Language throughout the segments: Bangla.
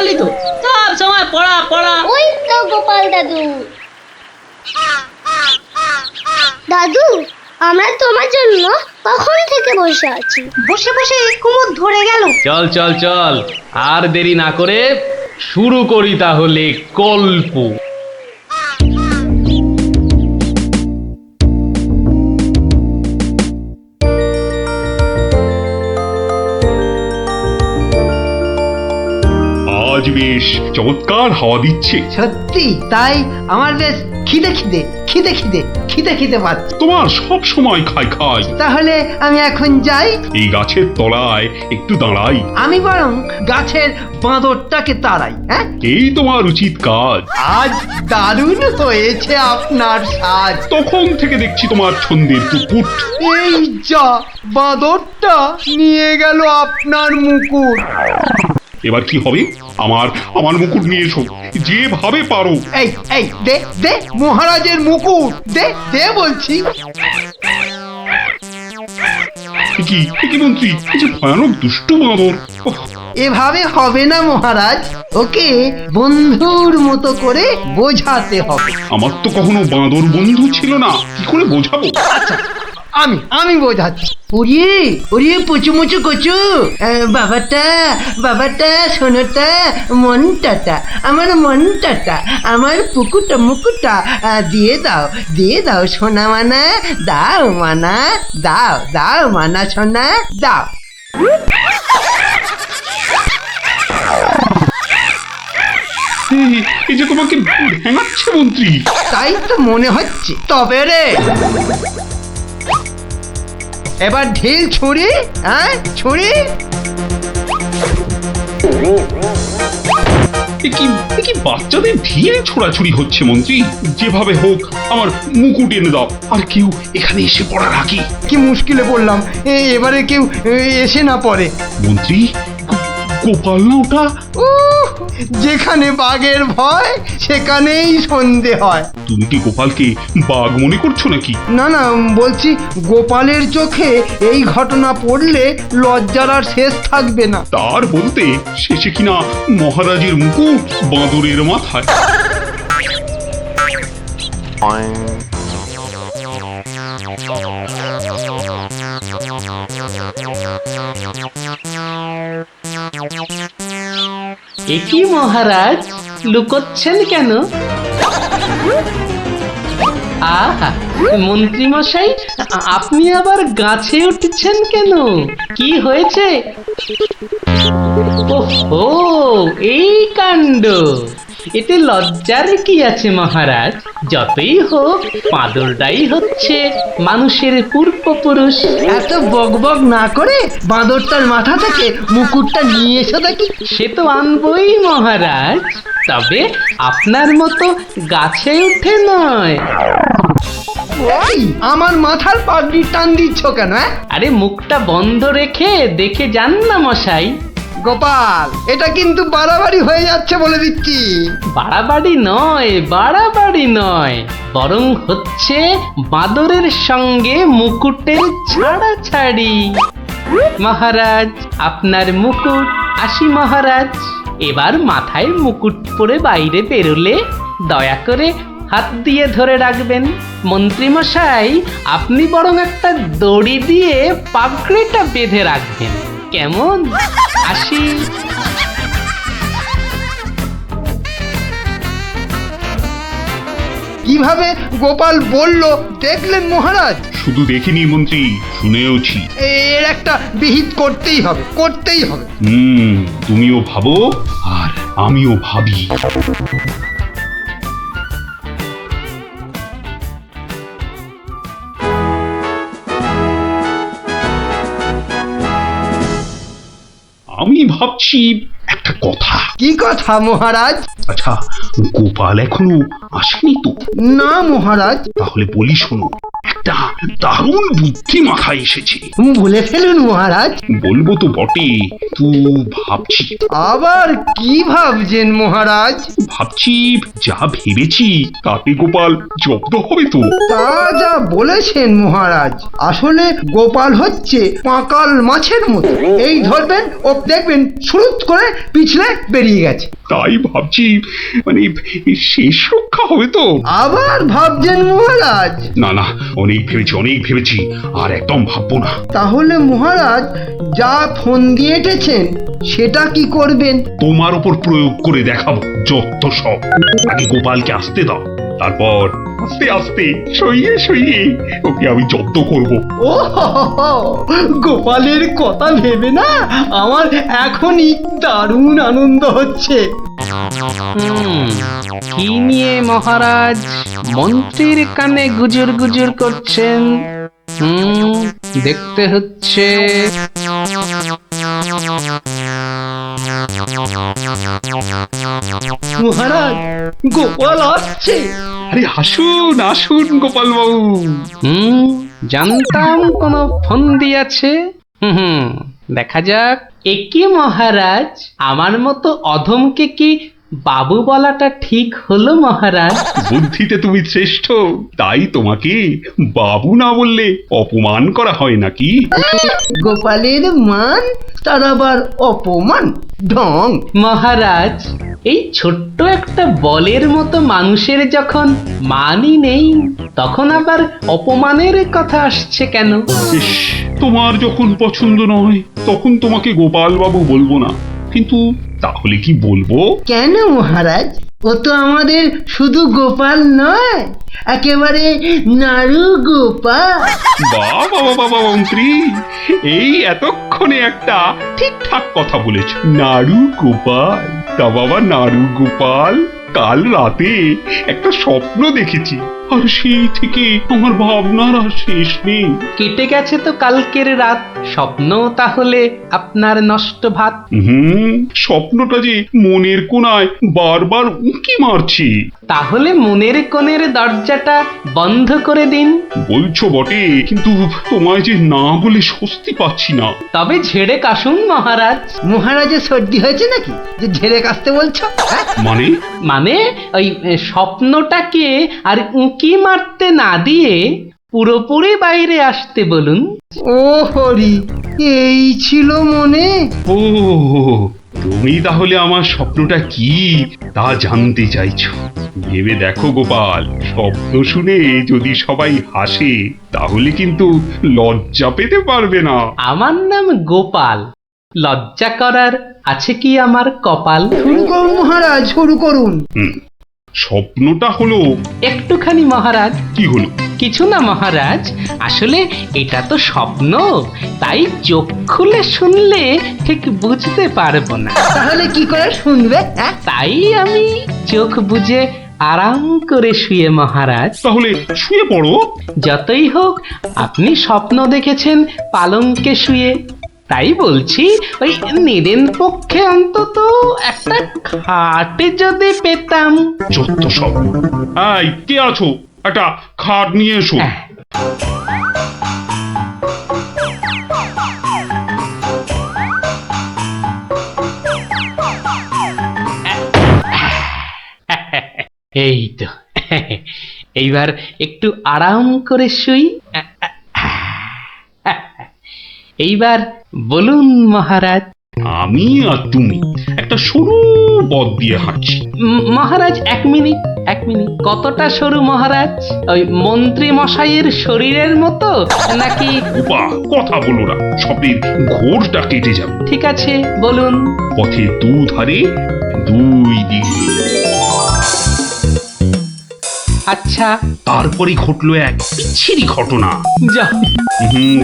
পারলি তো? সব সময় পড়া পড়া। ওই তো গোপাল দাদু। দাদু, আমরা তোমার জন্য কখন থেকে বসে আছি। বসে বসে কুমোদ ধরে গেল। চল চল চল, আর দেরি না করে শুরু করি তাহলে গল্প। আজ বেশ চমৎকার হাওয়া দিচ্ছে। সত্যি তাই, আমার বেশ খিদে খিদে খিদে খিদে খিদে খিদে পাচ্ছে। তোমার সব সময় খাই খাই। তাহলে আমি এখন যাই। এই গাছের তলায় একটু দাঁড়াই। আমি বরং গাছের বাঁদরটাকে তাড়াই। হ্যাঁ, এই তোমার উচিত কাজ। আজ দারুণ হয়েছে আপনার সাজ। তখন থেকে দেখছি তোমার ছন্দের পুকুট। এই যা, বাঁদরটা নিয়ে গেল আপনার মুকুট। এবার কি হবে? আমার আমার মুকুট নিয়ে এসো, যেভাবে পারো। এই এই দে দে মহারাজের মুকুট, দে দে বলছি। কি কি মন্ত্রী, এই যে ভয়ানক দুষ্টু বাঁদর। ওহ, এভাবে হবে না মহারাজ, ওকে বন্ধুর মতো করে বোঝাতে হবে। আমার তো কখনো বাঁদর বন্ধু ছিল না, কি করে বোঝাবো? আচ্ছা, আমি বোঝাচ্ছি। ওরে ওরে পুচু মুচু কচু, বাবাটা বাবাটা সোনাটা মনটাটা, আমার মনটাটা, আমার পুকুটা মুকুটা দিয়ে দাও সোনা মানা, দাও মানা, দাও দাও মানা সোনা দাও। এই যে তোমাকে ভেঙাচ্ছে মন্ত্রী। তাই তো মনে হচ্ছে। তবে রে, এবার ঢিল ছুরি, হ্যাঁ ছুরি। এ কি বাচ্চাদের ঢিল ছোড়াছুড়ি হচ্ছে মন্ত্রী? যেভাবে হোক আমার মুকুট এনে দাও, আর কেউ এখানে এসে পড়ার আগে। কি মুশকিলে পড়লাম, এবারে কেউ এসে না পড়ে। মন্ত্রী, গোপাল না ওটা? যেখানে বাঘের ভয় সেখানেই সন্ধে হয়। তুমি কি গোপালকে বাঘ মনে করছো নাকি? না না, বলছি গোপালের চোখে এই ঘটনা পড়লে লজ্জার আর শেষ থাকবে না। তার বলতে শেষে কিনা মহারাজের মুকুট বাঁদরের মাথায়। এ কি মহারাজ, লুকোচ্ছেন কেন? আহা, মন্ত্রী মশাই, আপনি আবার গাছে উঠছেন কেন? কি হয়েছে? ওহো, এই কাণ্ড। এতে লজ্জার কি আছে মহারাজ? যতই হোক বাঁদরটাই হচ্ছে মানুষের পূর্বপুরুষ। এত বকবক না করে বাঁদরটার মাথা থেকে মুকুটটা নিয়ে এসো দেখি। সে তো আনবই মহারাজ, তবে আপনার মতো গাছে উঠে নয়। ওই, আমার মাথার পাগড়ি টান দিচ্ছ কেন? আরে মুখটা বন্ধ রেখে দেখে যান না মশাই। গোপাল, এটা কিন্তু বাড়াবাড়ি হয়ে যাচ্ছে বলে দিচ্ছি। বাড়াবাড়ি নয়, বরং হচ্ছে বাঁদরের সঙ্গে মুকুটের ছাড়াছাড়ি। মহারাজ, আপনার মুকুট। আসি মহারাজ, এবার মাথায় মুকুট পরে বাইরে বেরোলে দয়া করে হাত দিয়ে ধরে রাখবেন। মন্ত্রী মশাই, আপনি বরং একটা দড়ি দিয়ে পাগড়িটা বেঁধে রাখবেন, কেমন? আসি। কিভাবে গোপাল বলল দেখলেন মহারাজ? শুধু দেখিনি মন্ত্রী, শুনেওছি। এর একটা বিহিত করতেই হবে। তুমিও ভাবো আর আমিও ভাবি। আমি ভাবছি একটা কথা। কি কথা মহারাজ? আচ্ছা, গোপাল এখনো আসেনি তো? না মহারাজ। তাহলে বলি শোনো, এক একটা দারুণ বুদ্ধি মাথায় এসেছে। বলে ফেলুন মহারাজ। বলবো তো বটে, তো ভাবছি আবার কি ভাবছেন মহারাজ? ভাবছি যা ভেবেছি তাতে গোপাল জব্দ হবে তো। তা যা বলেছেন মহারাজ, আসলে গোপাল হচ্ছে পাঁকাল মাছের মতো, এই ধরবেন ও দেখবেন সুরুত করে পিছলে বেরিয়ে গেছে। তাই ভাবছি মানে শেষ রক্ষা হবে তো। আবার ভাবছেন মহারাজ? না না, অনেক ভেবেছি আর একদম ভাববো না। তাহলে মহারাজ যা ফোন দিয়ে এঁটেছেন সেটা কি করবেন? তোমার উপর প্রয়োগ করে দেখাবো যত সব। আগে গোপালকে আসতে দাও, তারপর আস্তে আস্তে সইয়ে ওকে আমি জব্দ করব। ও হো হো হো, গোপালের কথা ভেবে না আমার এখনই দারুণ আনন্দ হচ্ছে। কি নিয়ে মহারাজ মন্ত্রীর কানে গুজুর গুজুর করছেন? দেখতে হচ্ছে। মহারাজ গোপাল আসছে। আরে আসুন গোপাল বাবু। জানতাম কোন ফোন দিয়েছে। দেখা যাক। একি মহারাজ, আমার মতো অধমকে কি বাবু বলাটা ঠিক হলো মহারাজ? বুদ্ধিতে তুমি শ্রেষ্ঠ, তাই তোমাকে বাবু না বললে অপমান করা হয় নাকি? গোপালের মান তার আবার অপমান, ঢং। মহারাজ, এই ছোট্ট একটা বলের মতো মানুষের যখন মানই নেই, তখন আবার অপমানের কথা আসছে কেন? ইস, তোমার যখন পছন্দ নয় তখন তোমাকে গোপাল বাবু বলবো না, কিন্তু তাহলে কি বলবো? কেন মহারাজ? ও তো আমাদের শুধু গোপাল নয়, একেবারে নাড়ু গোপাল। বাবা মন্ত্রী, এই এতক্ষণে একটা ঠিকঠাক কথা বলেছ। নাড়ু গোপাল, তা বাবা নাড়ু গোপাল, কাল রাতে একটা স্বপ্ন দেখেছি, আর সেই থেকে আমার ভাবনার আর শেষ নেই। কেটে গেছে তো কালকের রাত, স্বপ্ন তাহলে আপনার নষ্ট ভাত। স্বপ্নটা যে মনের কোণায় বারবার উঁকি মারছি। তাহলে মনের কোণের দরজাটা বন্ধ করে দিন। বলছো বটে, কিন্তু তোমায় যে না বলে স্বস্তি পাচ্ছি না। তবে ঝেড়ে কাশুন মহারাজ। মহারাজের সর্দি হয়েছে নাকি যে ঝেড়ে কাশতে বলছো? মানে মানে ওই স্বপ্নটাকে আর উঁকি মারতে না দিয়ে পুরোপুরি বাইরে আসতে বলুন। ও হরি, এই ছিল মনে? ও, তুমি তাহলে আমার স্বপ্নটা কি তা জানতে চাইছো? ভেবে দেখো গোপাল, শব্দ শুনে যদি সবাই হাসে তাহলে কিন্তু লজ্জা পেতে পারবে না। আমার নাম গোপাল, লজ্জা করার আছে কি আমার কপাল? শুরু করুন মহারাজ, শুরু করুন। স্বপ্নটা হলো একটুখানি মহারাজ। কি হলো? কিছু না মহারাজ, আসলে এটা তো স্বপ্ন, তাই চোখ খুলে শুনলে ঠিক বুঝতে পারবো না। তাহলে কি করে শুনবে? তাই আমি চোখ বুজে আরাম করে শুয়ে মহারাজ। তাহলে শুয়ে পড়ো। যতই হোক আপনি স্বপ্ন দেখেছেন পালঙ্কে শুয়ে, তাই বলছি ওই নিদেন পক্ষে অন্তত একটা খাটে যদি পেতাম। যত সব। এই, কে আছো? একটা খাট নিয়ে এসো। এই তো, এইবার একটু আরাম করে শুই। এইবার বলুন মহারাজ। আমি আর তুমি একটা সরু পথ দিয়ে হাঁটছি। মহারাজ এক মিনিট। কতটা সরু মহারাজ? ওই মন্ত্রী মশাইয়ের শরীরের মতো নাকি? উপা, কথা বলো না, শব্দের ঘোরটা কেটে যাবে। ঠিক আছে, বলুন। পথে দুধারে দুই দিকে। আচ্ছা। তারপরে ঘটলো এক বিচ্ছিরি ঘটনা। যা।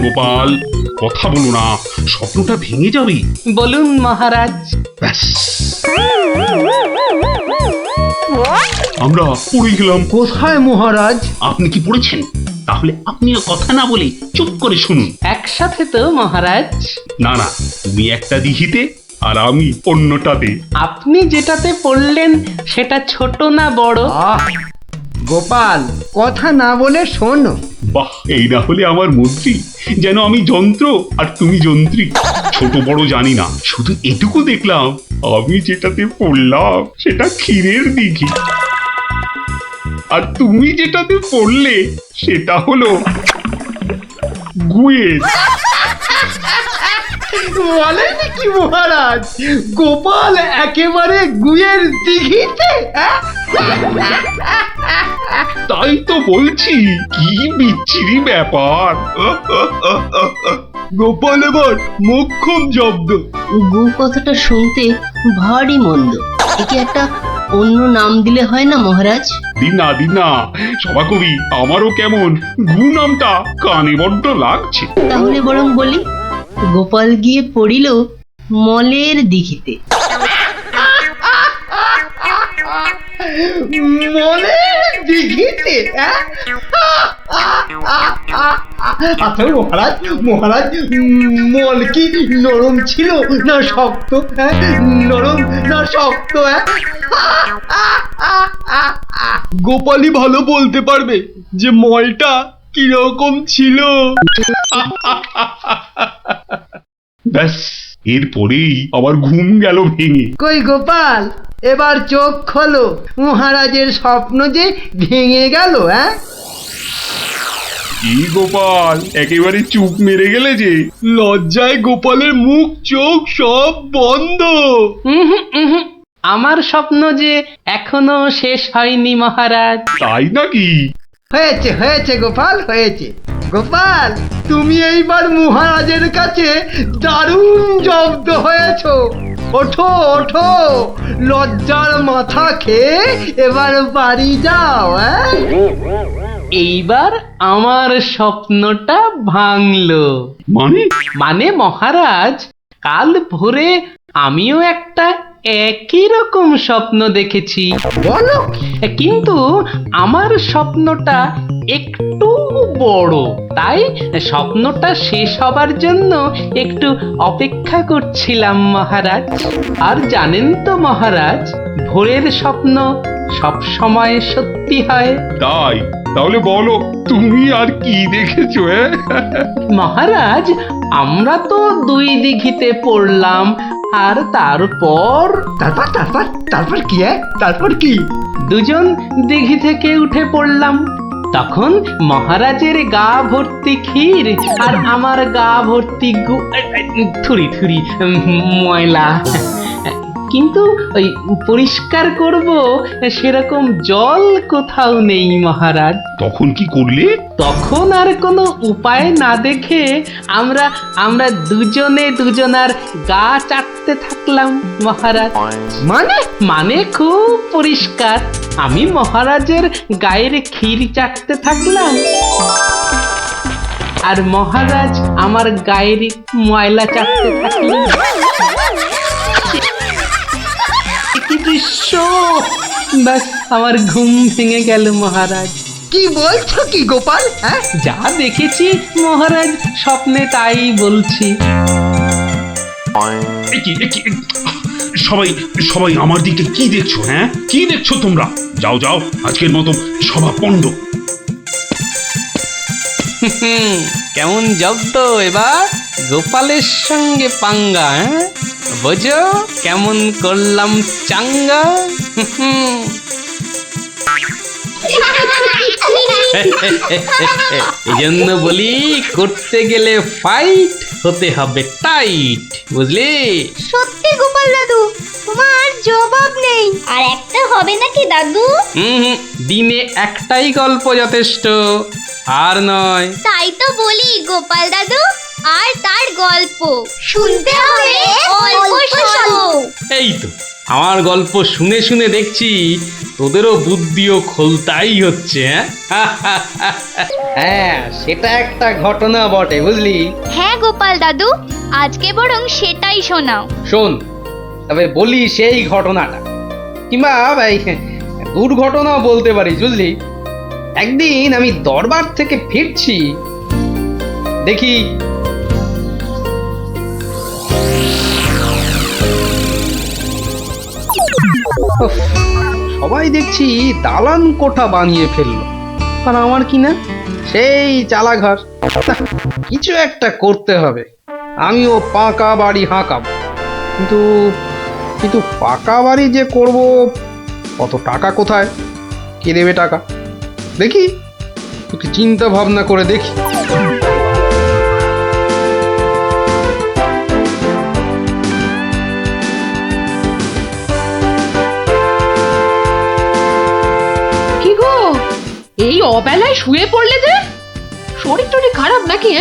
গোপাল, কথা বলো না, স্বপ্নটা ভেঙে যাবে। বলুন মহারাজ। ব্যাস, আমরা পড়ে গেলাম। কোথায় মহারাজ? আপনি কি পড়েছেন? তাহলে আপনিও কথা না বলে চুপ করে শুনুন। একসাথে তো মহারাজ? না না, তুমি একটা দিঘিতে আর আমি অন্যটাতে। আপনি যেটাতে পড়লেন সেটা ছোট না বড়? গোপাল, কথা না বলে শোনো। বাহ, এই না হলে আমার মন্ত্রী, যেন আমি যন্ত্র আর তুমি যন্ত্রী। ছোট বড় জানি না, শুধু এটুকু দেখলাম, আমি যেটাতে পড়লাম সেটা ক্ষীরের দিঘি, আর তুমি যেটাতে পড়লে সেটা হলো গুয়ের। বলেন কি মহারাজ, গোপাল একেবারে গুয়ের দিঘিতে? তাই তো বলছি, কি বিচ্ছিরি ব্যাপার। গোপাল এবার মোক্ষম জব্দ। গু কথাটা শুনতে ভারী মন্দ। একে একটা অন্য নাম দিলে হয় না মহারাজ? দিন না সভাকবি, আমারও কেমন গু নামটা কানে বড্ড লাগছে। তাহলে বরং বলি, গোপাল গিয়ে পড়িল মলের দিঘিতে। মলের দিঘিতে? আচ্ছা মহারাজ, মল কি নরম ছিল না শক্ত? নরম না শক্ত? গোপালই ভালো বলতে পারবে যে মলটা কিরকম ছিল। ব্যাস, এরপরেই আবার ঘুম গেল ভেঙে। কই গোপাল, এবার চোখ খোলো, মহারাজের স্বপ্ন যে ভেঙে গেল। এই গোপাল, একেবারে চুপ মেরে গেলে যে। লজ্জায় গোপালের মুখ চোখ সব বন্ধ। উহুম, উহুম। আমার স্বপ্ন যে এখনো শেষ হয়নি মহারাজ। তাই নাকি? হয়েছে গোপাল, হয়েছে। গোপাল, তুমি এইবার মহারাজের কাছে দারুণ জব্দ হয়েছো। ওঠো, লজ্জার মাথা খেয়ে এবার বাড়ি যাও। এইবার আমার স্বপ্নটা ভাঙলো। মানে মহারাজ, কাল ভোরে আমিও একটা একই রকম স্বপ্ন দেখেছি, বলো? কিন্তু আমার স্বপ্নটা একটু বড়, তাই স্বপ্নটা শেষ হবার জন্য একটু অপেক্ষা করছিলাম মহারাজ। আর জানেন তো মহারাজ, ভোরের স্বপ্ন সব সময় সত্যি হয়। তাই? তাহলে বলো, তুমি আর কি দেখেছো? মহারাজ, আমরা তো দুই দিঘিতে পড়লাম, আর তারপর কি? তারপর কি? দুজন দিঘি থেকে উঠে পড়লাম। তখন মহারাজের গা ভর্তি ক্ষীর আর আমার গা ভর্তি থুরি ময়লা, কিন্তু ওই পরিষ্কার করব সেরকম জল কোথাও নেই মহারাজ। তখন কি করলে? তখন আর কোনো উপায় না দেখে আমরা দুজনে দুজনার গা চাটতে থাকলাম মহারাজ। মানে খুব পরিষ্কার। আমি মহারাজের গায়ের ক্ষীর চাটতে থাকলাম, আর মহারাজ আমার গায়ের ময়লা চাটতে থাকলেন। কি দৃশ্য! ব্যাস, আমার ঘুম ভেঙে গেল মহারাজ। কি বলছো কি গোপাল? যা দেখেছি মহারাজ, স্বপ্নে তাই বলছি। সবাই আমার দিকে কি দেখছো? কি দেখছো তোমরা? যাও, আজকের মতো সভা পণ্ড। কেমন জব্দ এবার গোপালের সঙ্গে পাঙ্গা? বোঝো কেমন করলাম চাঙ্গা? এই জন্য বলি, করতে গেলে ফাইট হতে হবে টাইট, বুঝলি? সত্যি গোপাল দাদু, তোমার জবাব নেই। আর একটা হবে নাকি দাদু? দিনে একটাই গল্প যথেষ্ট, আর নয়। তাই তো বলি গোপাল দাদু, আর তার গল্প শুনতে হবে অল্প শোনো। এই তো, আমার গল্প শুনে শুনে দেখছি তোদেরও বুদ্ধিও খোলতাই হচ্ছে। হ্যাঁ, সেটা একটা ঘটনা বটে, বুঝলি? হ্যাঁ গোপাল দাদু, আজকে বরং সেটাই শোনাও। শোন, তবে বলি সেই ঘটনাটা, কিংবা দুর্ঘটনাও বলতে পারিস, বুঝলি? একদিন আমি দরবার থেকে ফিরছি, দেখি সবাই দেখছি দালান কোঠা বানিয়ে ফেললো, আর আমার কি না সেই চালাঘর। না, কিছু একটা করতে হবে। আমিও পাকা বাড়ি হাঁকাবো, কিন্তু কিন্তু পাকা বাড়ি যে করব, কত টাকা কোথায়, কে দেবে টাকা? দেখি, একটু চিন্তা ভাবনা করে দেখি। কি গো, এই অবেলায় শুয়ে পড়লে যে? শরীর টরীর খারাপ নাকি?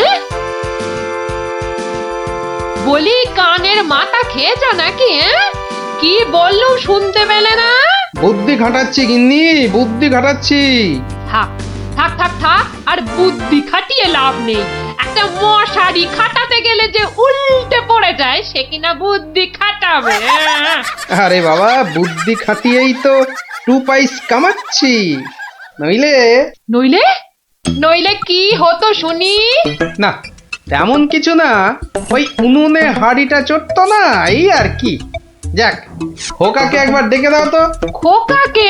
বলি কানের মাথা খেয়েছ নাকি? কি বললুম শুনতে পেলে না? বুদ্ধি খাটাচ্ছি গিন্নি, বুদ্ধি খাটাচ্ছি। থাক থাক থাক থাক, আর বুদ্ধি খাটিয়ে লাভ নেই। একটা মশারি খাটাতে গেলে যে উল্টে পড়ে যায়, সে কিনা বুদ্ধি খাটাবে? আরে বাবা, বুদ্ধি খাটিয়েই তো 2 পয়সা কামাচ্ছি। নইলে নইলে নইলে কি হতো শুনি? না, তেমন কিছু না, ওই উনুনে হাড়িটা চড়তো না, এই আর কি। যাক, খোকাকে একবার ডেকে দাও তো। খোকাকে?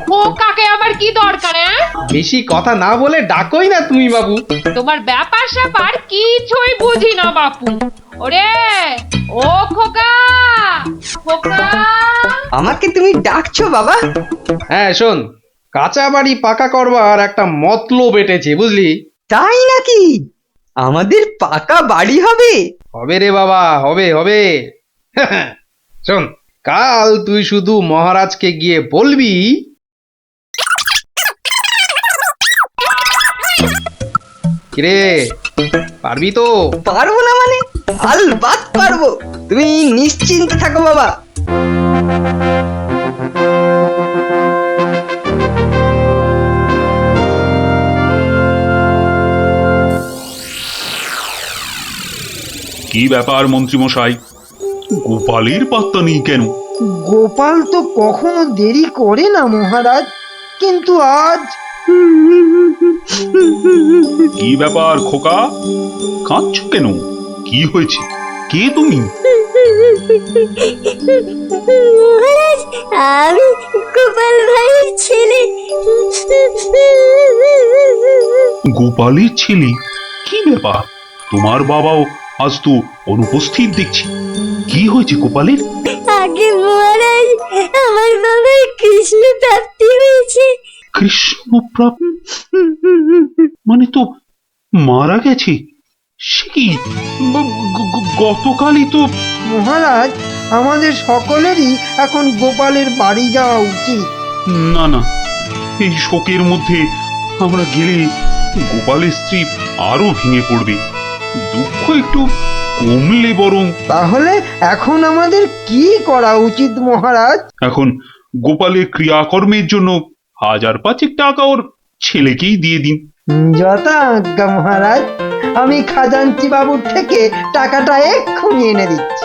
খোকাকে আবার কি দরকার? বেশি কথা না বলে ডাকোই না তুমি বাবু। তোমার ব্যাপার স্যাপার কিছুই বুঝি না বাপু। ওরে ও খোকা, খোকা। আমাকে তুমি ডাকছো বাবা? হ্যাঁ শোন, কাঁচা বাড়ি পাকা করবার একটা মতলব এটেছে, বুঝলি? তাই নাকি? আমাদের পাকা বাড়ি হবে? হবে রে বাবা, হবে হবে। শোন, কাল তুই শুধু মহারাজকে গিয়ে বলবি, কিরে পারবি তো? পারবো না মানে? আলবাত পারবো, তুমি নিশ্চিন্তে থাকো বাবা। কি ব্যাপার মন্ত্রীমশাই, গোপালের পাত্তা নেই কেন? গোপাল তো কখনো দেরি করে না মহারাজ, কিন্তু আজ কি ব্যাপার খোকা, কাঁদছো কেন? কি হয়েছে? কে তুমি? মহারাজ, আমি গোপাল ভাইয়ের ছেলে। গোপালের ছেলে? কি ব্যাপার, তোমার বাবাও আজ তো অনুপস্থিত দেখছি। কি হয়েছে গোপালের? আগে মহারাজ, আমার বাবার কৃষ্ণ প্রাপ্তি হয়েছে। কৃষ্ণপ্রাপ্তি মানে তো মারা গেছে? সে কি, গতকালই তো। মহারাজ, আমাদের সকলেরই এখন গোপালের বাড়ি যাওয়া উচিত। না না, এই শোকের মধ্যে আমরা গেলে গোপালের স্ত্রী আরো ভেঙে পড়বে। দুঃখ একটু কমলে বরং। তাহলে এখন আমাদের কি করা উচিত মহারাজ? এখন গোপালের ক্রিয়াকর্মের জন্য 1000-5 টাকা ওর ছেলেকেই দিয়ে দিন। যথা আজ্ঞা মহারাজ, আমি খাজাঞ্চি বাবুর থেকে টাকাটা এক্ষুনি এনে দিচ্ছি।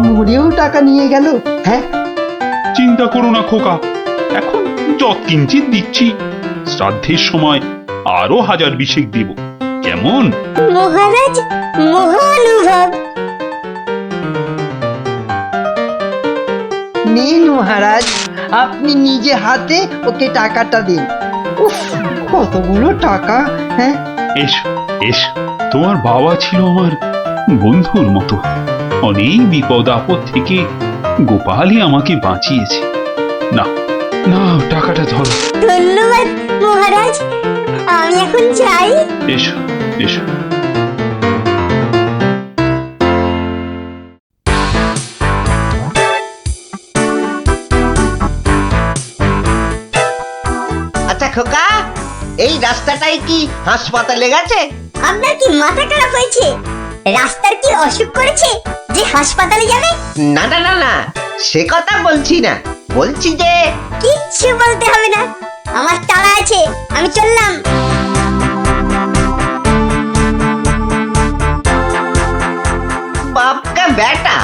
মরেও টাকা নিয়ে গেল। হ্যাঁ, চিন্তা করো না খোকা, এখন যৎকিঞ্চিত দিচ্ছি, শ্রাদ্ধের সময় আরো 1000 দেব, কেমন? মহারাজ, মহানুভব। নিন মহারাজ, আপনি নিজে হাতে ওকে টাকাটা দিন। উফ, কতগুলো টাকা! হ্যাঁ, এসো এসো, তোমার বাবা ছিল আমার বন্ধুর মতো। অনেক বিপদ আপদ থেকে গোপালই আমাকে বাঁচিয়েছে। না না, টাকাটা ধরো। ধন্যবাদ মহারাজ, আমি এখন যাই। এসো এসো। আচ্ছা খোকা, এই রাস্তাটাই কি হাসপাতালে গেছে? আপনার কি মাথা খারাপ হয়েছে? রাস্তার কি অসুখ করেছে যে হাসপাতালে যাবে? না না না না, সে কথা বলছি না, বলছি যে কিচ্ছু বলতে হবে না, আমার তাড়া আছে, আমি চললাম। বাপ কা বেটা।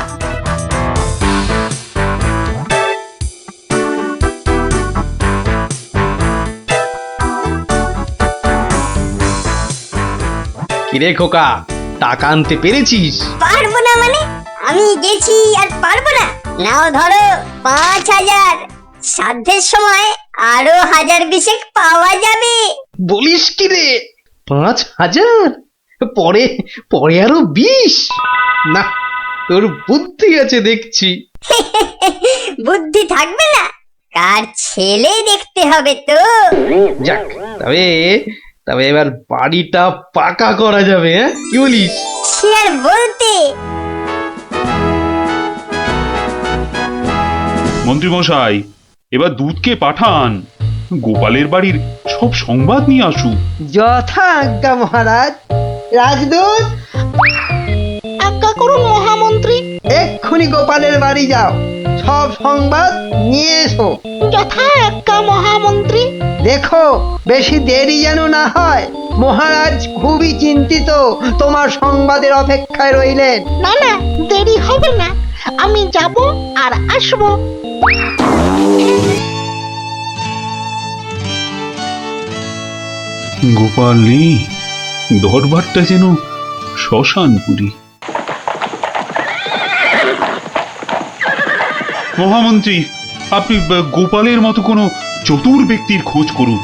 কিরে খোকা, টাকা আনতে পেরেছিস? পারবো না মানে? আমি গেছি আর পারবো না? নাও ধরো 5000, শ্রাদ্ধের সময় আরো 1000 পাওয়া যাবে। বলিস কি রে 5,000? পরে পরে আরো 20? না, তোর বুদ্ধি আছে দেখছি। বুদ্ধি থাকবে না, কার ছেলে দেখতে হবে তো। যাক, তবে তবে এবার বাড়িটা পাকা করা যাবে, হ্যাঁ কি বলিস? সে আর বলতে। মন্ত্রী মশাই, এবার দুধকে পাঠান, গোপালের বাড়ির সব সংবাদ নিয়ে আসুক। যথা আজ্ঞা মহারাজ। রাজদূত, আজ্ঞা করুন মহামন্ত্রী। এক্ষুনি গোপালের বাড়ি যাও, সব সংবাদ নিয়ে এসো। যথা আজ্ঞা মহামন্ত্রী। দেখো বেশি দেরি যেন না হয়। মহারাজ খুবই চিন্তিত, তোমার সংবাদের অপেক্ষায় রইলেন। না না, দেরি হবে না, আমি যাব আর আসবো। গোপাল নেই, দরবারটা যেন শ্মশানপুরী। মহামন্ত্রী, আপনি গোপালের মতো কোনো চতুর ব্যক্তির খোঁজ করুন,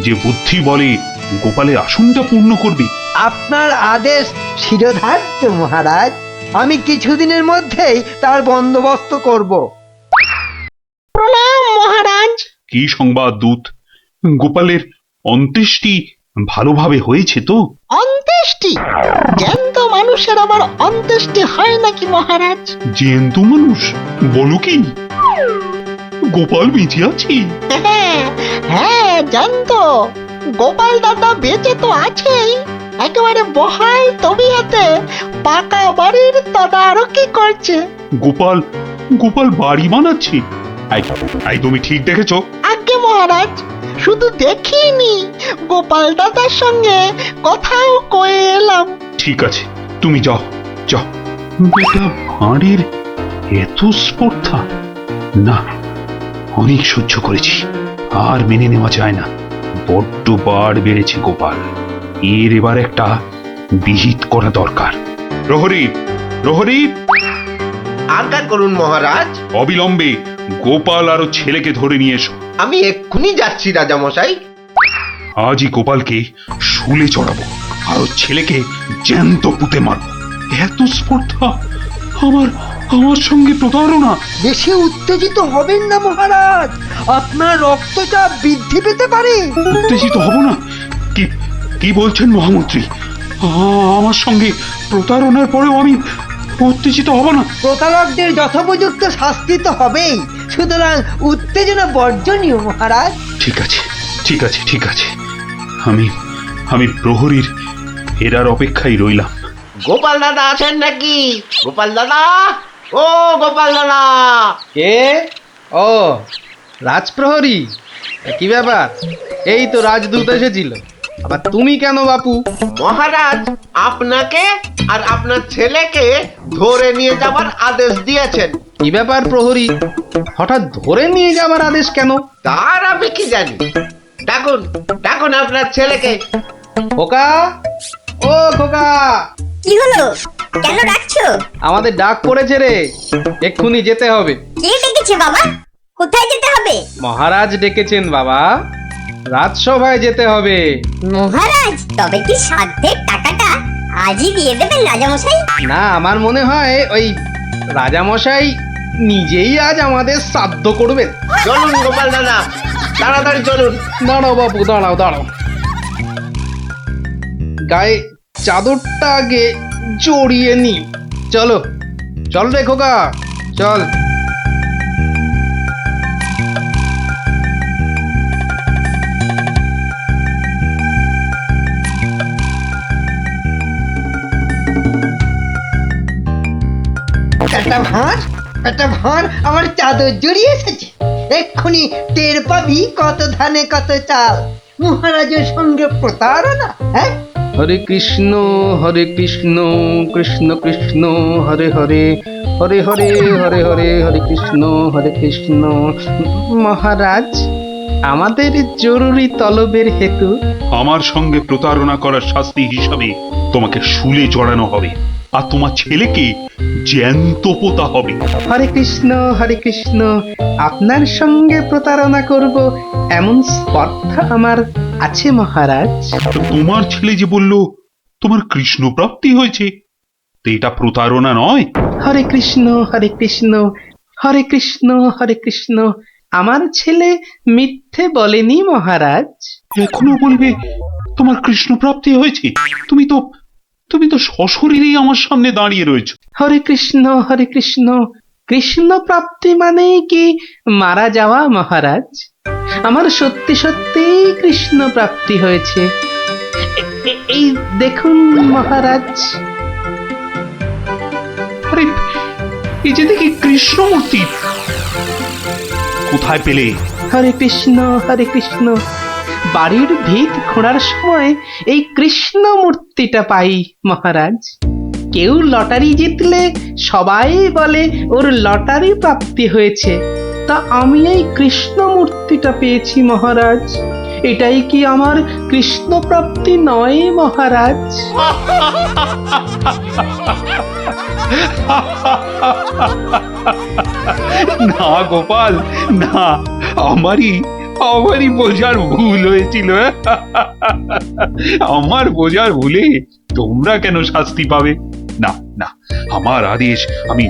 যে বুদ্ধি বলে গোপালের আসনটা পূর্ণ করবে। আপনার আদেশ শিরোধার্য মহারাজ। আমি কিছুদিনের মধ্যেই তার বন্দোবস্ত করব। প্রণাম মহারাজ। কি সংবাদ দূত? গোপালের অন্ত্যেষ্টি ভালোভাবে হয়েছে তো? অন্ত্যেষ্টি? জ্যান্ত মানুষের আবার অন্ত্যেষ্টি হয় নাকি মহারাজ? জ্যান্ত মানুষ? বলো কি? গোপাল বেঁচে আছে? হ্যাঁ হ্যাঁ, জ্যান্ত। গোপাল দাদা বেঁচে তো আছেই, একেবারে বহাল তবিয়তে পাকা বাড়ির তদারকি করছে। গোপাল গোপাল বাড়ি বানাচ্ছে? আই তুমি ঠিক দেখেছো? আজ্ঞে মহারাজ, শুধু দেখিনি, গোপাল দাদার সঙ্গে কথাও কয়ে এলাম। ঠিক আছে, তুমি যাও যাও। বেটা ভাঁড়ের এত স্পর্ধা? না, অনেক সহ্য করেছি, আর মেনে নেওয়া যায় না। বড্ড বার বেড়েছে গোপাল, এর এবার একটা বিহিত করা দরকার। প্রহরী, প্রহরী, আজ্ঞা করুন মহারাজ। অবিলম্বে গোপাল আর ওর ছেলেকে ধরে নিয়ে এসো। আমি এক্ষুনি যাচ্ছি রাজামশাই। আজই গোপালকে শুলে চড়াবো, আর ওর ছেলেকে জ্যান্ত পুঁতে মারবো। এত স্পর্ধা! আমার আমার সঙ্গে প্রতারণা! বেশি উত্তেজিত হবেন না মহারাজ, আপনার রক্তচাপ বৃদ্ধি পেতে পারে। উত্তেজিত হব না? কি কি বলছেন মহামন্ত্রী? আমার সঙ্গে প্রতারণার পরেও আমি উত্তেজিত হব না? প্রতারকদের যথোপযুক্ত শাস্তি তো হবেই, সুতরাং উত্তেজনা বর্জনীয় মহারাজ। ঠিক আছে, ঠিক আছে, ঠিক আছে। আমি আমি প্রহরীর ফেরার অপেক্ষায় রইলাম। গোপাল দাদা আছেন নাকি? গোপাল দাদা, ও গোপাল দাদা। কে? ও, রাজপ্রহরী, কি ব্যাপার? এই তো রাজদূত এসেছিল, আবার তুমি কেন বাপু? মহারাজ আপনাকে আর আপনার ছেলেকে ধরে নিয়ে যাবার আদেশ দিয়েছেন। কি ব্যাপার প্রহরী, হঠাৎ ধরে নিয়ে যাবার আদেশ কেন? তার আমি কি জানি। ডাকুন, ডাকুন আপনার ছেলেকে। খোকা, ও খোকা, কি হলো? কেন ডাকছো? আমাদের ডাক পড়েছে রে, এক্ষুনি যেতে হবে। কে ডেকেছে বাবা? কোথায় যেতে হবে? মহারাজ ডেকেছেন বাবা, রাজসভায় যেতে হবে। মহারাজ, তবে কি সাধ্যের টাকাটা আজই দিয়ে দেবেন রাজামশাই? না, আমার মনে হয় ওই রাজামশাই নিজেই আজ আমাদের শ্রাদ্ধ করবেন। চলুন গোপাল দাদা, তাড়াতাড়ি চলুন। দাঁড়াও বাপু, দাঁড়াও দাঁড়াও, গায়ে চাদরটা আগে জড়িয়ে নি। চলো চল রে খোকা, চল। একটা ভাঁড় আমার চাদর জড়িয়ে এসেছে। এক্ষুনি টের পাবি কত ধানে কত চাল। মহারাজের সঙ্গে প্রতারণা, হ্যাঁ? হরে কৃষ্ণ কৃষ্ণ কৃষ্ণ হরে হরে, হরে হরে হরে হরে, হরে কৃষ্ণ। মহারাজ, আমাদের জরুরি তলবের হেতু আমার সঙ্গে প্রতারণা করার শাস্তি হিসাবে তোমাকে শুলে চড়ানো হবে। আর তোমার ছেলেকে জ্যান্ত পোতা হবে। হরে কৃষ্ণ, আপনার সঙ্গে প্রতারণা করব এমন স্পর্ধা আমার আছে মহারাজ। তো তোমার ছেলে যে বলল তোমার কৃষ্ণ প্রাপ্তি হয়েছে, তো এটা প্রতারণা নয়? হরে কৃষ্ণ, হরে কৃষ্ণ, হরে কৃষ্ণ, হরে কৃষ্ণ। আমার ছেলে মিথ্যে বলেনি মহারাজ। এখনো বলবে তোমার কৃষ্ণ প্রাপ্তি হয়েছে? তুমি তো সশরীরেই আমার সামনে দাঁড়িয়ে রয়েছো। হরে কৃষ্ণ, হরে কৃষ্ণ। কৃষ্ণ প্রাপ্তি মানে কি মারা যাওয়া মহারাজ? আমার সত্যি সত্যি কৃষ্ণ প্রাপ্তি হয়েছে। এই দেখুন মহারাজ। আরে এই যে দেখি কৃষ্ণ মূর্তি, কোথায় পেলে? হরে কৃষ্ণ, হরে কৃষ্ণ। বাড়ির ভিত খোঁড়ার সময় এই কৃষ্ণ মূর্তিটা পাই মহারাজ। কেউ লটারি জিতলে সবাই বলে ওর লটারি প্রাপ্তি হয়েছে, তা আমি এই কৃষ্ণ মূর্তিটা পেয়েছি মহারাজ। এটাই কি আমার কৃষ্ণ প্রাপ্তি নয় মহারাজ? না গোপাল, না, আমারই বোঝার ভুল হয়েছিল। আমার বোঝার ভুলে তোমরা কেন শাস্তি পাবে? না না, আমার আদেশ আমি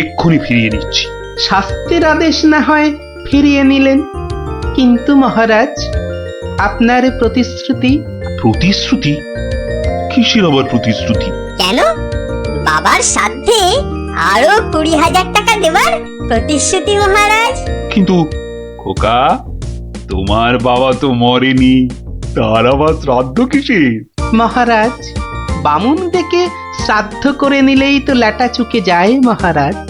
এক্ষুনি ফিরিয়ে নিচ্ছি। শাস্তির আদেশ না হয় ফিরিয়ে নিলেন, কিন্তু মহারাজ আপনার প্রতিশ্রুতি? প্রতিশ্রুতি? কিসের আবার প্রতিশ্রুতি? কেন? বাবার সাথে আরো 20,000 টাকা দেবার প্রতিশ্রুতি মহারাজ। কিন্তু খোকা, তোমার বাবা তো মরেনি, তার আবার শ্রাদ্ধ কিসের? মহারাজ বামুন ডেকে শ্রাদ্ধ করে নিলেই তো ল্যাটা চুকে যায় মহারাজ।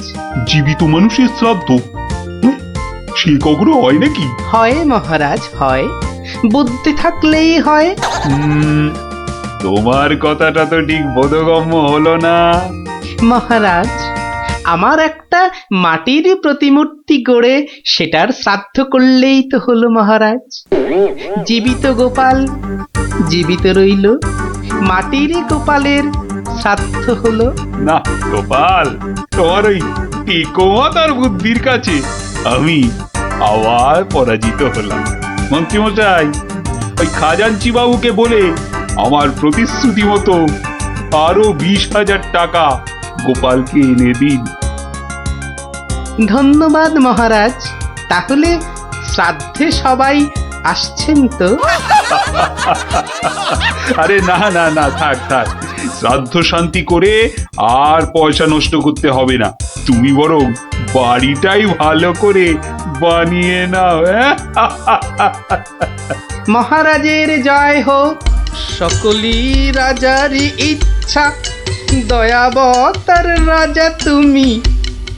জীবিত মানুষের শ্রাদ্ধ সে কখনো হয় নাকি? হয় মহারাজ, হয়। বুদ্ধি থাকলেই হয়। তোমার কথাটা তো ঠিক বোধগম্য হলো না মহারাজ। আমার একটা মাটির প্রতিমূর্তি গড়ে সেটার শ্রাদ্ধ করলেই তো হলো মহারাজ। জীবিত গোপাল জীবিত রইল, মাটির গোপালের শ্রাদ্ধ হলো। না গোপাল, তোমার ওই টিকোমাতার বুদ্ধির কাছে আমি আবার পরাজিত হলাম। মন্ত্রীমশাই, ওই খাজাঞ্চি বাবুকে বলে আমার প্রতিশ্রুতি মতো আরো 20,000 টাকা গোপালকে এনে দিন। ধন্যবাদ মহারাজ। তাহলে শ্রাদ্ধে সবাই আসছেন তো? আরে না না না, থাক থাক, শ্রাদ্ধ শান্তি করে আর পয়সা নষ্ট করতে হবে না। তুমি বরং বাড়িটাই ভালো করে বানিয়ে নাও। মহারাজের জয় হোক। সকলই রাজারই ইচ্ছা, দয়াবতার রাজা তুমি।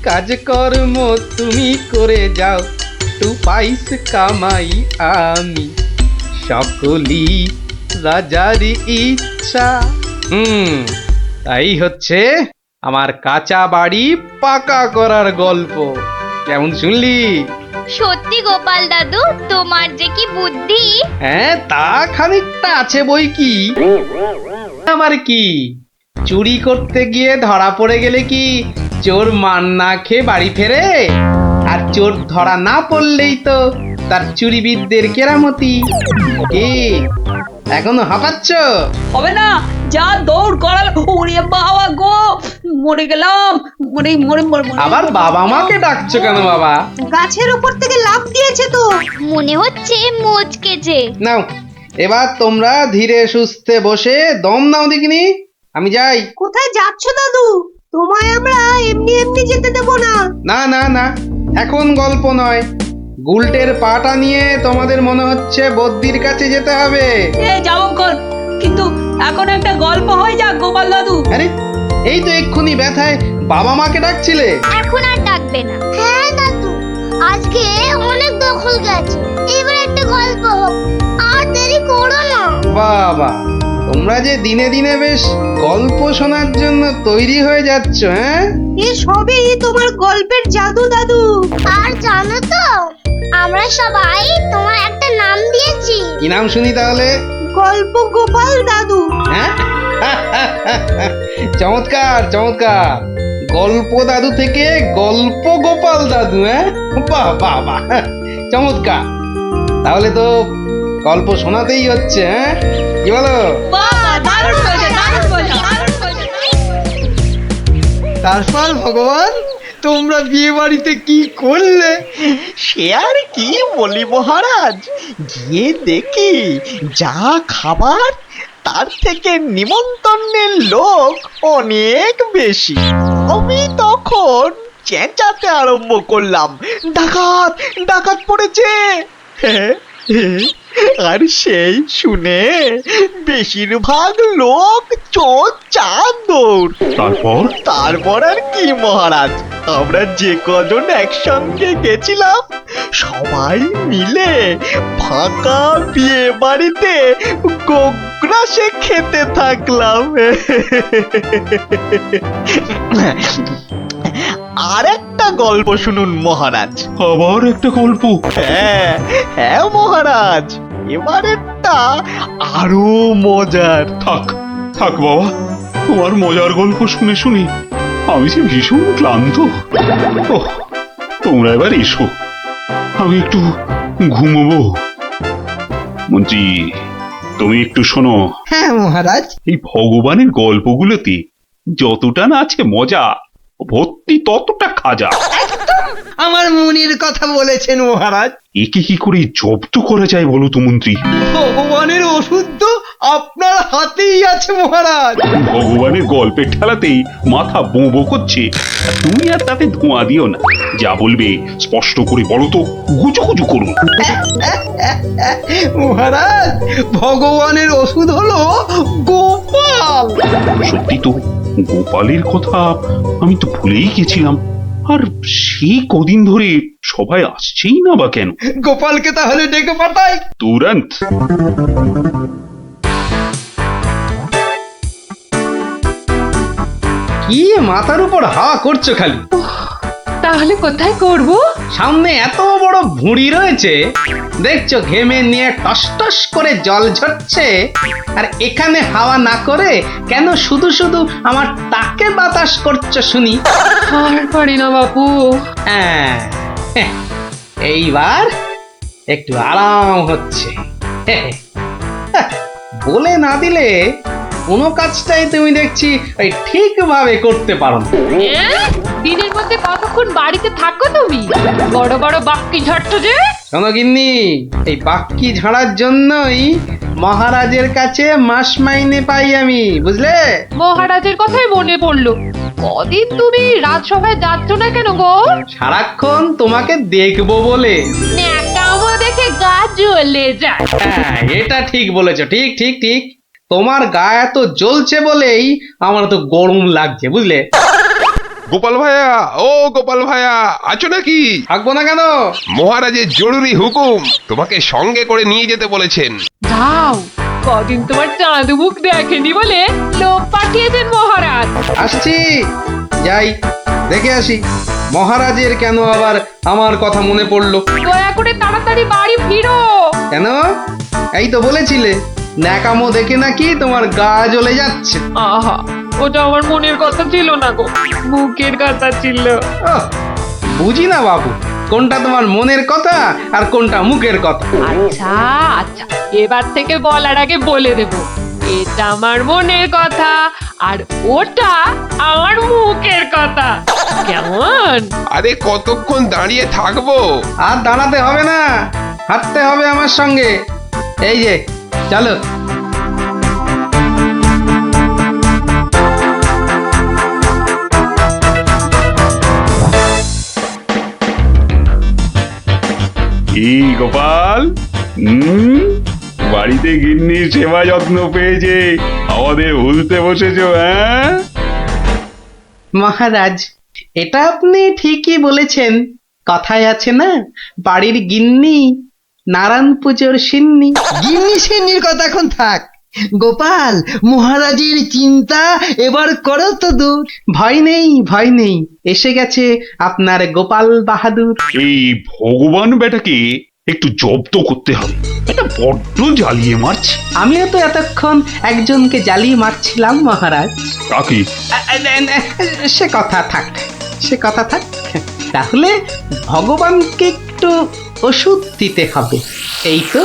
কাজকর্ম তুমি করে যাও, তু পাইস কামাই আমি। সকলই রাজারই ইচ্ছা। তাই হচ্ছে আমার কাঁচা বাড়ি পাকা করার গল্প। কেমন শুনলি? সত্যি গোপাল দাদু, তোমার যে কি বুদ্ধি! হ্যাঁ, তা খানিকটা আছে বই কি। আমার কি, চুরি করতে গিয়ে ধরা পড়ে গেলে কি চোর মান না খেয়ে বাড়ি ফেরে? আর চোর ধরা না পড়লেই তো তার চুরিবিদদের কেরামতি। কি এখনো হাঁপাচ্ছ? হবে না, যা দৌড় করাল। ওরে বাবা গো, মরে গেলাম। মরে মরে মরে আবার বাবা মাকে ডাকছো কেন বাবা? গাছের উপর থেকে লাফ দিয়েছে তো। মনে হচ্ছে মোচকেছে। নাও, এবার তোমরা ধীরে সুস্থে বসে দম নাও দেখিনি। আমি যাই। কোথায় যাচ্ছ দাদু? তোমায় আমরা এমনি এমনি যেতে দেব না। না না না, এখন গল্প নয়। গুলটের পাটা নিয়ে তোমাদের মনে হচ্ছে বদ্যির কাছে যেতে হবে। যাবো কর, কিন্তু এখন একটা গল্প হয়ে যাক গোপাল দাদু। আরে এই তো এক্ষুনি ব্যথায় বাবা মাকে ডাকছিলে। এখন আর ডাকবে না। হ্যাঁ দাদু, আজকে অনেক দখল গেছে, এবার একটা গল্প হোক, আর দেরি করো না। বাবা, তোমরা যে দিনে দিনে বেশ গল্প শোনার জন্য তৈরি হয়ে যাচ্ছ। হ্যাঁ, এ সবই তোমার গল্পের জাদু দাদু। আর জানো তো, আমরা সবাই তোমার একটা নাম দিয়েছি। কি নাম শুনি তাহলে? গল্প গোপাল দাদু। হ্যাঁ, চমৎকার চমৎকার, গল্প দাদু থেকে গল্প গোপাল দাদু, হ্যাঁ, বাহ বাহ বাহ, চমৎকার। তাহলে তো গল্প শোনাতেই হচ্ছে, হ্যাঁ, কি বলো? তারপর ভগবান তোমরা বিয়ে বাড়িতে কি করলে? সে আর কি বলি মহারাজ, গিয়ে দেখি যা খাবার তার থেকে নিমন্ত্রণের লোক অনেক বেশি। আমি তখন চেঁচাতে আরম্ভ করলাম, ডাকাত ডাকাত পড়েছে। আর সেই শুনে বেশিরভাগ লোক চোর চাঁদ দৌড়। তারপর আর কি মহারাজ, আমরা যে কজন একসঙ্গে গেছিলাম সবাই মিলে ফাঁকা বিয়ে বাড়িতে গোগ্রাসে খেতে থাকলাম। আর একটা গল্প শুনুন মহারাজ। আবার একটা গল্প? হ্যাঁ হ্যাঁ মহারাজ, এবারেরটা আরো মজার। থাক থাক বাবা, তোমার মজার গল্প শুনে শুনে আমি যে ভীষণ ক্লান্ত। ওহ, তোমরা এবার এসো, আমি একটু ঘুমোবো। মন্ত্রী, তুমি একটু শোনো। হ্যাঁ মহারাজ। এই ভগবানের গল্পগুলোতে যতটা না আছে মজা, ভর্তি ততটা খাজা। আমার মনের কথা বলেছেন মহারাজ। একে কি করে জব্দ করা যায় বলো তো মন্ত্রী? ভগবানের ওষুধ তো আপনার হাতেই আছে মহারাজ। ভগবানের গল্পের ঠেলাতেই মাথা বোঁ করছে, আর তুমি আর তাতে ধোঁয়া দিও না। যা বলবে স্পষ্ট করে বলো তো, গুজুগুজু করুন। মহারাজ, ভগবানের ওষুধ হলো গোপাল। সত্যি তো, গোপালের কথা আমি তো ভুলেই গেছিলাম। আর সেই কদিন ধরে সবাই আসছেই না বা কেন? গোপালকে তাহলে ডেকে পাঠাই তুরন্ত। কি মাথার উপর হাওয়া করছো খালি? তাহলে কোথায় করব? সামনে এত বড় ভুঁড়ি রয়েছে, দেখছো ঘেমে নিয়ে টস টস করে জল ঝরছে, আর এখানে হাওয়া না করে কেন শুধু শুধু আমার তাকে বাতাস করছো শুনি? আর পারি না বাপু। হ্যাঁ, এইবার একটু আরাম হচ্ছে। বলে না দিলে কোনো কাজটাই তুমি দেখছি ওই ঠিকভাবে করতে পারো না। দিনের মধ্যে কতক্ষণ বাড়িতে থাকো তুমি? বড় বড় বাক্কি ঝাড়ছো যে। শোনো গিন্নি, এই বাক্কি ঝাড়ার জন্যই মহারাজের কাছে মাস মাইনে পাই আমি, বুঝলে? মহারাজের কথাই মনে পড়লো, কদিন তুমি রাজসভায় যাচ্ছ না কেন গো? সারাক্ষণ তোমাকে দেখবো বলে। ন্যাকামো দেখে গা জ্বলে যায়। হ্যাঁ, এটা ঠিক বলেছো, ঠিক ঠিক ঠিক। তোমার গা এত জ্বলছে বলেই আমার তো গরম লাগছে, বুঝলে? গোপাল ভাইয়া, ও গোপাল ভাইয়া, আছো নাকি? থাকবো না কেন? মহারাজের জরুরি হুকুম, তোমাকে সঙ্গে করে নিয়ে যেতে বলেছেন। যাও, কদিন তোমার চাঁদ মুখ দেখেনি বলে লোক পাঠিয়েছেন মহারাজ। আসছি, যাই দেখে আসি মহারাজের কেন আবার আমার কথা মনে পড়লো। দয়া করে তাড়াতাড়ি বাড়ি ফিরো। কেন? এই তো বলেছিলে ন্যাকামো দেখে নাকি তোমার গা জ্বলে যাচ্ছে। আহা, ওটা আমার মনের কথা ছিল না গো, মুখের কথা ছিল। বুঝি না বাবু, কোনটা তোমার মনের কথা আর কোনটা মুখের কথা। আচ্ছা আচ্ছা, এবার থেকে বলার আগে বলে দেব, এটা আমার মনের কথা আর ওটা আমার মুখের কথা। কেমন? আরে কতক্ষণ দাঁড়িয়ে থাকবো? আর দাঁড়াতে হবে না, হাঁটতে হবে আমার সঙ্গে। এই যে চলো। কি গোপাল, বাড়িতে গিন্নির সেবা যত্ন পেয়েছে আমাদের ভুলতে বসেছো? হ্যাঁ মহারাজ, এটা আপনি ঠিকই বলেছেন। কথায় আছে না, বাড়ির গিন্নি নারায়ণ পুজোর সিন্নি। গিন্নি সিন্নির কথা এখন থাক। গোপাল, মহারাজের চিন্তা এবার করো তো দূর। ভয় নেই, ভয় নেই, এসে গেছে আপনার গোপাল বাহাদুর। এই ভগবান বেটাকে একটু জব্দ করতে হবে। এটা বড্ড জ্বালিয়ে মারছে। আমিও তো এতক্ষণ একজনকে জ্বালিয়ে মারছিলাম মহারাজ। কাকে? সে কথা থাক, সে কথা থাক। তাহলে ভগবানকে একটু ওষুধ দিতে হবে, এই তো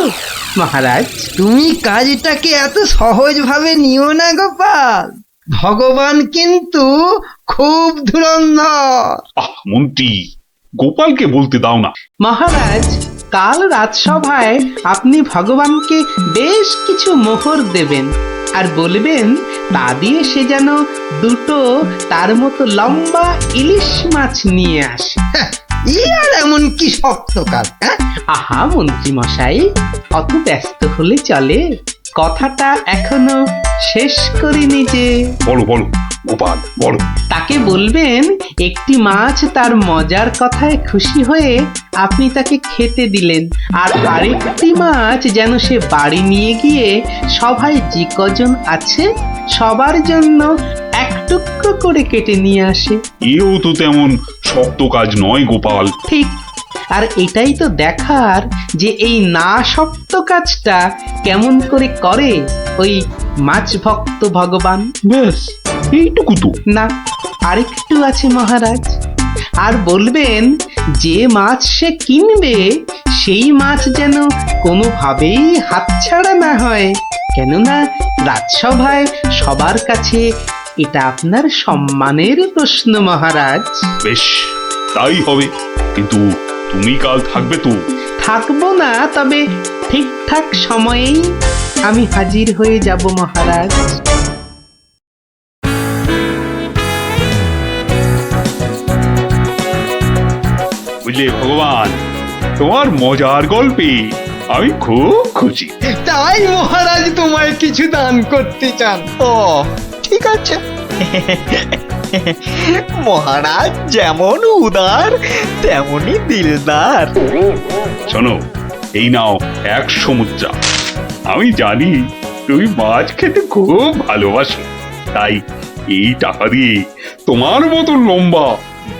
মহারাজ। তুমি কাজটাকে এত সহজভাবে নিও না গোপাল, ভগবান কিন্তু খুব ধুরন্ধর। মন্ত্রী, গোপালকে বলতে দাও না। মহারাজ, কাল রাজসভায় আপনি ভগবানকে বেশ কিছু মোহর দেবেন আর বলবেন তা দিয়ে সে যেন দুটো তার মতো লম্বা ইলিশ মাছ নিয়ে আসে। আর এমন কি শক্ত কাজ? আহা মন্ত্রী মশাই, অত ব্যস্ত হলে চলে? কথাটা এখনো শেষ করিনি যে। বলো বলো গোপাল, বলো। তাকে বলবেন একটি মাছ তার মজার কথায় খুশি হয়ে আপনি তাকে খেতে দিলেন, আর আরেকটি মাছ যেন সে বাড়ি নিয়ে গিয়ে সবাই যে কজন আছে সবার জন্য এক টুকরো করে কেটে নিয়ে আসে। এও তো তেমন শক্ত কাজ নয় গোপাল। ঠিক, আর এটাই তো দেখার যে এই না শক্ত কাজটা কেমন করে করে ওই মাছ ভক্ত ভগবান। ব্যাস এইটুকু তো? না, আরেকটু আছে মহারাজ। আর বলবেন যে মাছ সে কিনবে সেই মাছ যেন কোনোভাবেই হাতছাড়া না হয়, কেননা রাজসভায় সবার কাছে এটা আপনার সম্মানের প্রশ্ন মহারাজ। বেশ, তাই হবে। কিন্তু তুমি কাল থাকবে তো? থাকবো না, তবে ঠিকঠাক সময়েই আমি হাজির হয়ে যাব মহারাজ। বুঝলে ভগবান, তোমার মজার গল্পে আমি খুব খুশি। তাই মহারাজ তোমায় কিছু দান করতে চান? ও ঠিক আছে। মহারাজ যেমন উদার তেমনি দিলদার। শোনো, এই নাও 100 মুদ্রা। আমি জানি তুমি মাছ খেতে খুব ভালোবাসো, তাই এই টাকা দিয়ে তোমার মতো লম্বা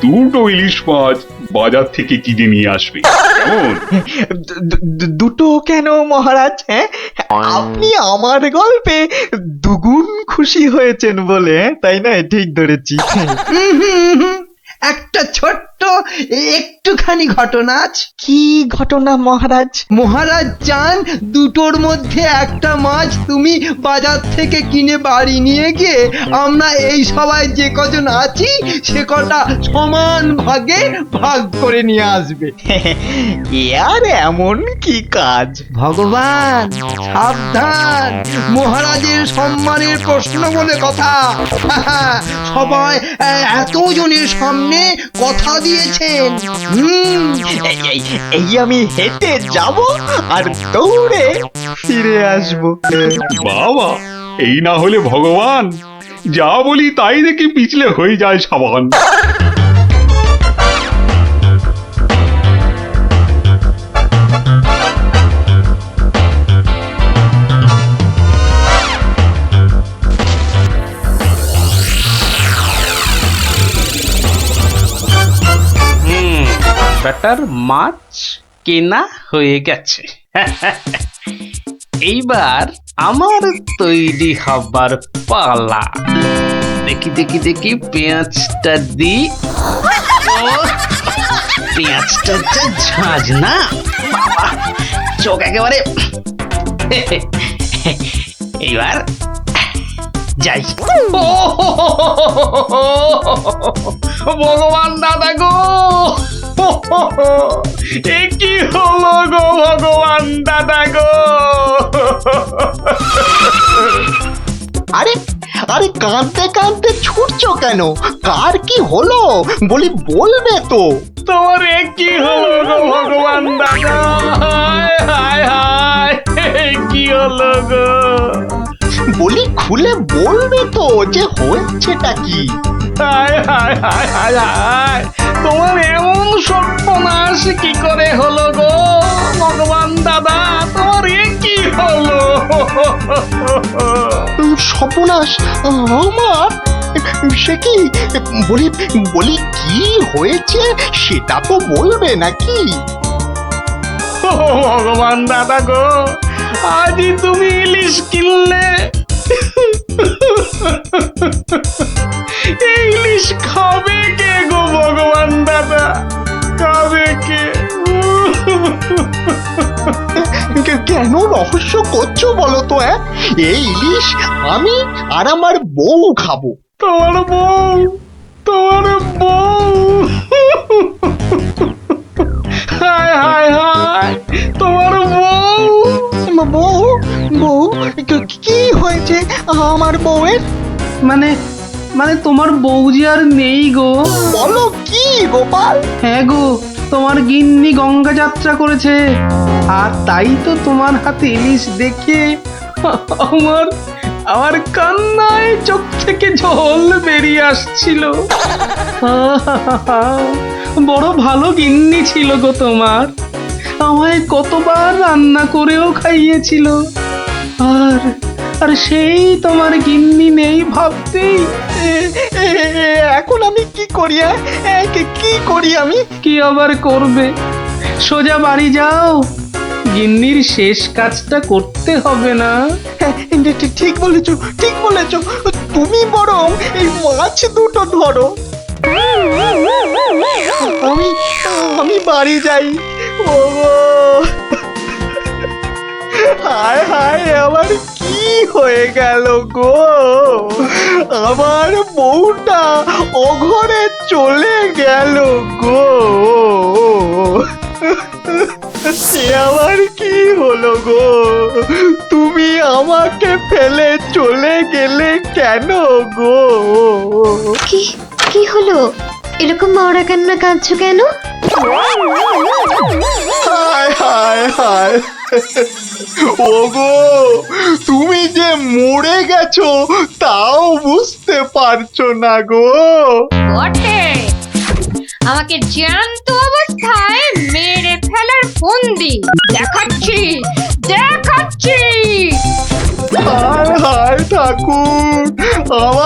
দুটো ইলিশ মাছ বাজার থেকে কিনে নিয়ে আসবে, কেমন? দুটো কেন মহারাজ? হ্যাঁ, আপনি আমার গল্পে দুগুণ খুশি হয়েছেন বলে, তাই না? ঠিক ধরেছি। একটা ছোট্ট একটুখানি ঘটনা আছে। কি ঘটনা মহারাজ? মহারাজ চান দুটোর মধ্যে একটা মাছ তুমি বাজার থেকে কিনে বাড়ি নিয়ে গিয়ে আমরা এই সবাই যে কজন আছি সে কটা সমান ভাগে ভাগ করে নিয়ে আসবে। আর এমন কি কাজ? ভগবান সাবধান, মহারাজের সম্মানের প্রশ্ন বলে কথা। সবাই এতজনের সামনে কথা দিয়েছেন। এই আমি হেঁটে যাব আর দৌড়ে ফিরে আসবো। বাবা, এই না হলে ভগবান, যা বলি তাই দেখি পিছলে হয়ে যায় সাবান। ব্যাটার মাছ কেনা হয়ে গেছে। এইবার আমার তৈরি হবার পালা। দেখি দেখি দেখি পেঁয়াজটা দি। পেঁয়াজটা যা ঝাঁজ না বাবা, চোখ একেবারে। এইবার যাই। ভগবান দাদা গো, এ কি হলো গো ভগবান দাদা গো? আরে আরে কাঁদতে কাঁদতে ছুটছো কেন? কার কি হলো বলি, বলবে তো। তোমার এ কি হলো গো ভগবান দাদা? হায় হায় হায়, কি হলো গো? বলি খুলে বলবে তো যে হয়েছেটা কি? হায় হায় হায় হায় হায়, তোমার এমন সর্বনাশ কি করে হলো গো ভগবান দাদা? তোমার এ কি হলো? সর্বনাশ আমার? সে কি? বলি বলি কি হয়েছে সেটা তো বলবে নাকি? ভগবান দাদা গো, আজই তুমি ইলিশ কিনলে। এই ইলিশ খাবে কে গো ভগবান দাদা, খাবে কে? কেন রহস্য করছো বলো তো? এই ইলিশ আমি আর আমার বউ খাবো। তোমার বউ, তোমার বউ, হায় হায় হায়, তোমার বউ। বউ বউ কি হয়েছে আমার বউয়ের? মানে মানে তোমার বউ যে আর নেই গো। বলো কি গোপাল? হ্যাঁ গো, তোমার গিন্নি গঙ্গা যাত্রা করেছে, আর তাই তো তোমার হাতে ইলিশ দেখে আমার আমার কান্নায় চোখ থেকে জল বেরিয়ে আসছিল। বড় ভালো গিন্নি ছিল গো তোমার, আমায় কতবার রান্না করেও খাইয়েছিল। আর আর সেই তোমার গিন্নি নেই ভাবতেই এখন আমি কি করি? কি করি আমি? কি আবার করবে, সোজা বাড়ি যাও, গিন্নির শেষ কাজটা করতে হবে না? ঠিক বলেছো, ঠিক বলেছো। তুমি বরং এই মাছ দুটো ধরো, আমি আমি বাড়ি যাই। ওগো হায় হায়, আমার কি হয়ে গেল গো? আমার বউটা অঘরে চলে গেল গো। সে আবার কি হলো গো? তুমি আমাকে ফেলে চলে গেলে কেন গো? কি কি হলো? এরকম মরা কান্না কাঁদছো কেন? হায় হায় হায়, ওগো তুমি যে মরে গেছো তাও বুঝতে পারছো না গো। বটে, আমাকে জ্যান্ত অবস্থায় মেরে ফেলার ফন্দি দেখাচ্ছি দেখাচ্ছি। হায় হায় ঠাকুর, আমার